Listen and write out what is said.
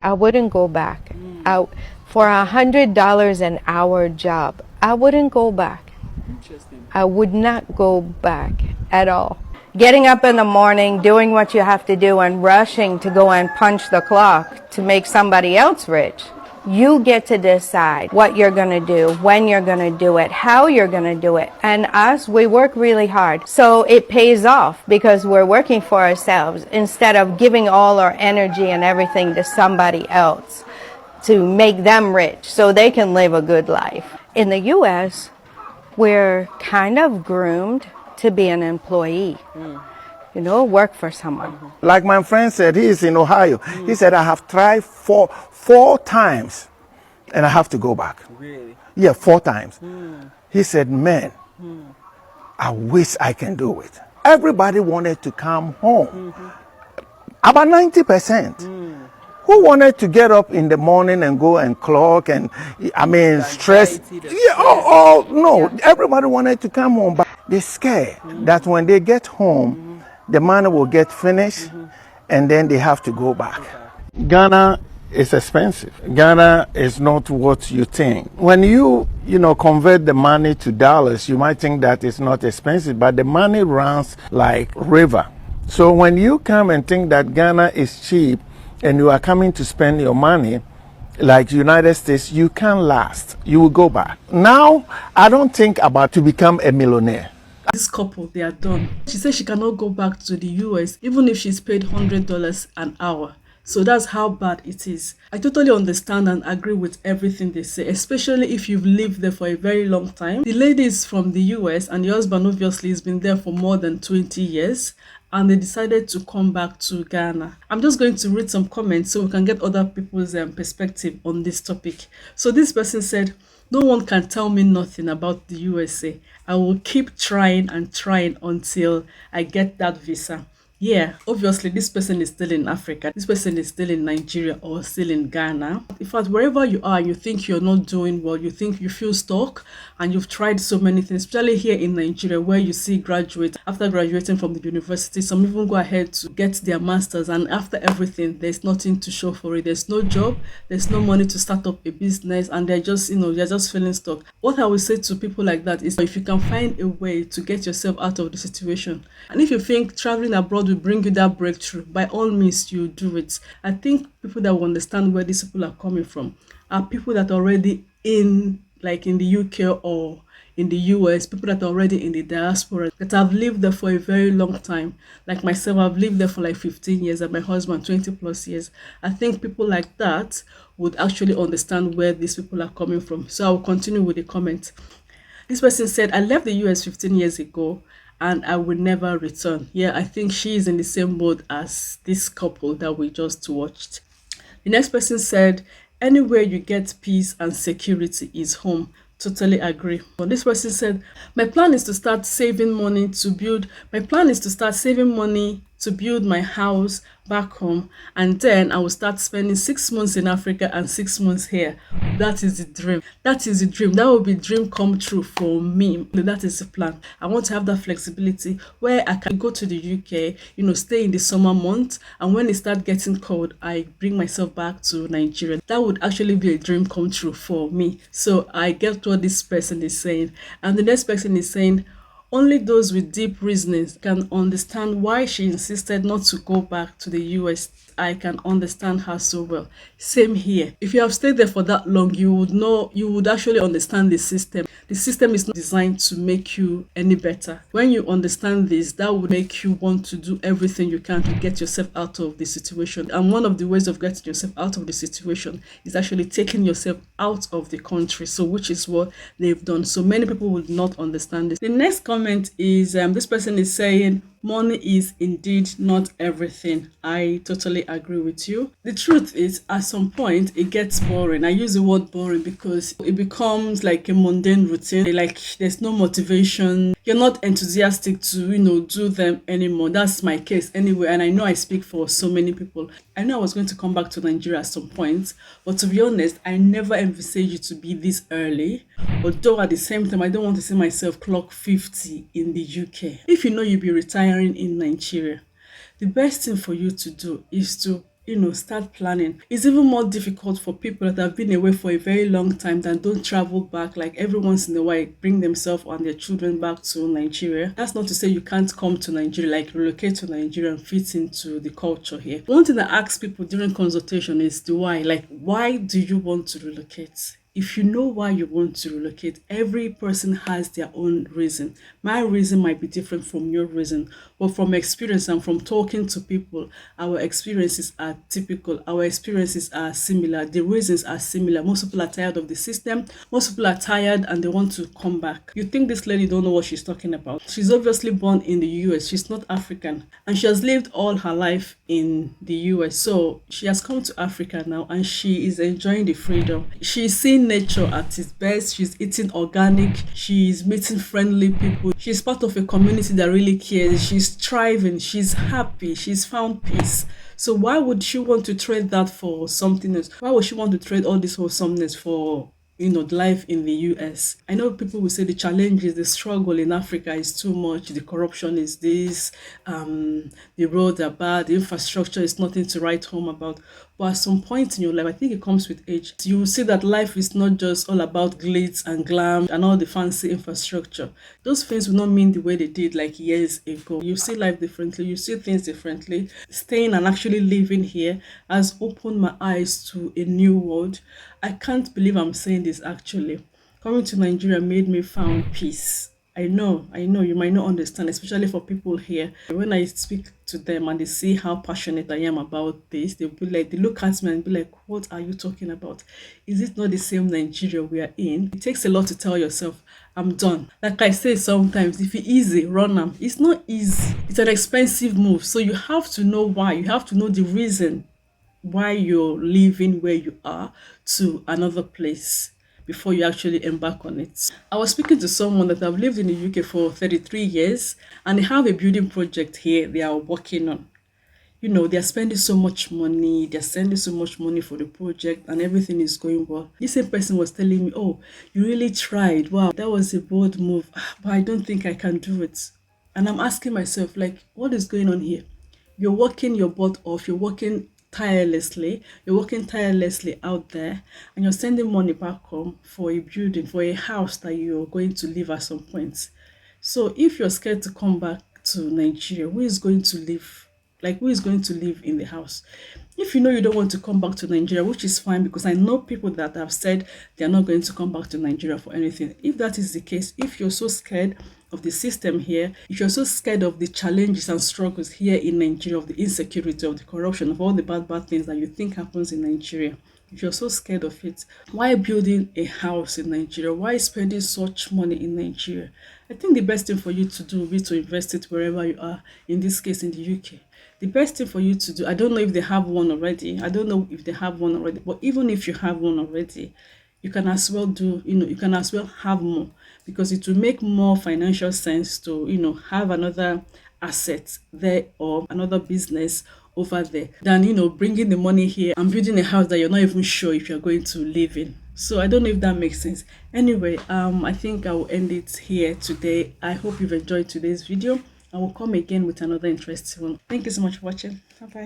I wouldn't go back. For $100 an hour job, I wouldn't go back. Interesting. I would not go back at all. Getting up in the morning, doing what you have to do, and rushing to go and punch the clock to make somebody else rich. You get to decide what you're going to do, when you're going to do it, how you're going to do it. And us, we work really hard. So it pays off because we're working for ourselves instead of giving all our energy and everything to somebody else to make them rich so they can live a good life. In the U.S., we're kind of groomed to be an employee, you know, work for someone. Like my friend said, he is in Ohio. He said, I have tried four times and I have to go back. Really? Yeah, 4 times. He said, man, I wish I can do it. Everybody wanted to come home. About 90%. Who wanted to get up in the morning and go and clock and, I mean, stress? Yeah, no. Everybody wanted to come home, but they're scared that when they get home, the money will get finished and then they have to go back. Ghana is expensive. Ghana is not what you think. When you convert the money to dollars, you might think that it's not expensive, but the money runs like river. So when you come and think that Ghana is cheap, and you are coming to spend your money like United States, you can't last. You will go back. Now, I don't think about to become a millionaire. This couple, they are done. She says she cannot go back to the US even if she's paid $100 an hour. So that's how bad it is. I totally understand and agree with everything they say, especially if you've lived there for a very long time. The lady is from the US and the husband obviously has been there for more than 20 years. And they decided to come back to Ghana. I'm just going to read some comments so we can get other people's perspective on this topic. So this person said, no one can tell me nothing about the USA. I will keep trying and trying until I get that visa. Yeah, obviously this person is still in Africa. This person is still in Nigeria or still in Ghana. In fact, wherever you are, you think you're not doing well, you think you feel stuck, and you've tried so many things, especially here in Nigeria, where you see graduates, after graduating from the university, some even go ahead to get their masters, and after everything, there's nothing to show for it. There's no job, there's no money to start up a business, and they're just, they're just feeling stuck. What I would say to people like that is, if you can find a way to get yourself out of the situation, and if you think traveling abroad will bring you that breakthrough, by all means you do it. I think people that will understand where these people are coming from are people that are already in the UK or in the US, people that are already in the diaspora, that have lived there for a very long time. Like myself, I've lived there for like 15 years and my husband 20 plus years. I think people like that would actually understand where these people are coming from. So I'll continue with the comment. This person said, I left the US 15 years ago and I will never return. Yeah, I think she is in the same boat as this couple that we just watched. The next person said, anywhere you get peace and security is home. Totally agree. But this person said, my plan is to start saving money to build my house back home, and then I will start spending 6 months in Africa and 6 months here. That is the dream. That is the dream. That will be dream come true for me. That is the plan. I want to have that flexibility where I can go to the UK, stay in the summer months, and when it starts getting cold, I bring myself back to Nigeria. That would actually be a dream come true for me. So I get what this person is saying. And the next person is saying, only those with deep reasonings can understand why she insisted not to go back to the US. I can understand her so well. Same here. If you have stayed there for that long, you would actually understand the system. The system is not designed to make you any better. When you understand this, that would make you want to do everything you can to get yourself out of the situation. And one of the ways of getting yourself out of the situation is actually taking yourself out of the country. So which is what they've done. So many people would not understand this. The next comment is, this person is saying, money is indeed not everything. I totally agree with you. The truth is, at some point, it gets boring. I use the word boring because it becomes like a mundane routine. Like there's no motivation. You're not enthusiastic to, do them anymore. That's my case anyway. And I know I speak for so many people. I know I was going to come back to Nigeria at some point. But to be honest, I never envisaged it to be this early. Although at the same time, I don't want to see myself clock 50 in the UK. If you know you'll be retiring in Nigeria, the best thing for you to do is to start planning. It's even more difficult for people that have been away for a very long time that don't travel back, like every once in a while bring themselves and their children back to Nigeria. That's not to say you can't come to Nigeria, like relocate to Nigeria and fit into the culture here. One thing I ask people during consultation is the why. Like, why do you want to relocate? If you know why you want to relocate, every person has their own reason. My reason might be different from your reason, but from experience and from talking to people, our experiences are typical. Our experiences are similar. The reasons are similar. Most people are tired of the system. Most people are tired and they want to come back. You think this lady don't know what she's talking about? She's obviously born in the US. She's not African. And she has lived all her life in the US. So she has come to Africa now and she is enjoying the freedom. She's seeing nature at its best. She's eating organic. She's meeting friendly people. She's part of a community that really cares. She's thriving. She's happy. She's found peace. So why would she want to trade that for something else? Why would she want to trade all this wholesomeness for life in the US? I know people will say the challenges, the struggle in Africa is too much, the corruption is this, the roads are bad, the infrastructure is nothing to write home about. But at some point in your life, I think it comes with age, you will see that life is not just all about glitz and glam and all the fancy infrastructure. Those things will not mean the way they did like years ago. You see life differently, you see things differently. Staying and actually living here has opened my eyes to a new world. I can't believe I'm saying this actually. Coming to Nigeria made me found peace. I know, you might not understand, especially for people here. When I speak to them and they see how passionate I am about this, they'll be like, they look at me and be like, what are you talking about? Is it not the same Nigeria we are in? It takes a lot to tell yourself, I'm done. Like I say sometimes, if it's easy, run them. It's not easy. It's an expensive move. So you have to know why. You have to know the reason why you're leaving where you are to another place before you actually embark on it. I was speaking to someone that have lived in the UK for 33 years and they have a building project here they are working on. They're spending so much money, they're sending so much money for the project and everything is going well. This same person was telling me, oh, you really tried. Wow, that was a bold move, but I don't think I can do it. And I'm asking myself, like, what is going on here? You're working your butt off, you're working tirelessly out there and you're sending money back home for a building, for a house that you're going to live at some point. So if you're scared to come back to Nigeria, who is going to live? Like, who is going to live in the house? If you know you don't want to come back to Nigeria, which is fine, because I know people that have said they're not going to come back to Nigeria for anything. If that is the case, if you're so scared of the system here, if you're so scared of the challenges and struggles here in Nigeria, of the insecurity, of the corruption, of all the bad things that you think happens in Nigeria, if you're so scared of it, why building a house in Nigeria? Why spending such money in Nigeria? I think the best thing for you to do will be to invest it wherever you are, in this case in the UK. The best thing for you to do, I don't know if they have one already, but even if you have one already, you can as well do, you can as well have more, because it will make more financial sense to, have another asset there or another business over there than, bringing the money here and building a house that you're not even sure if you're going to live in. So I don't know if that makes sense. Anyway, I think I will end it here today. I hope you've enjoyed today's video. I will come again with another interesting one. Thank you so much for watching. Bye bye.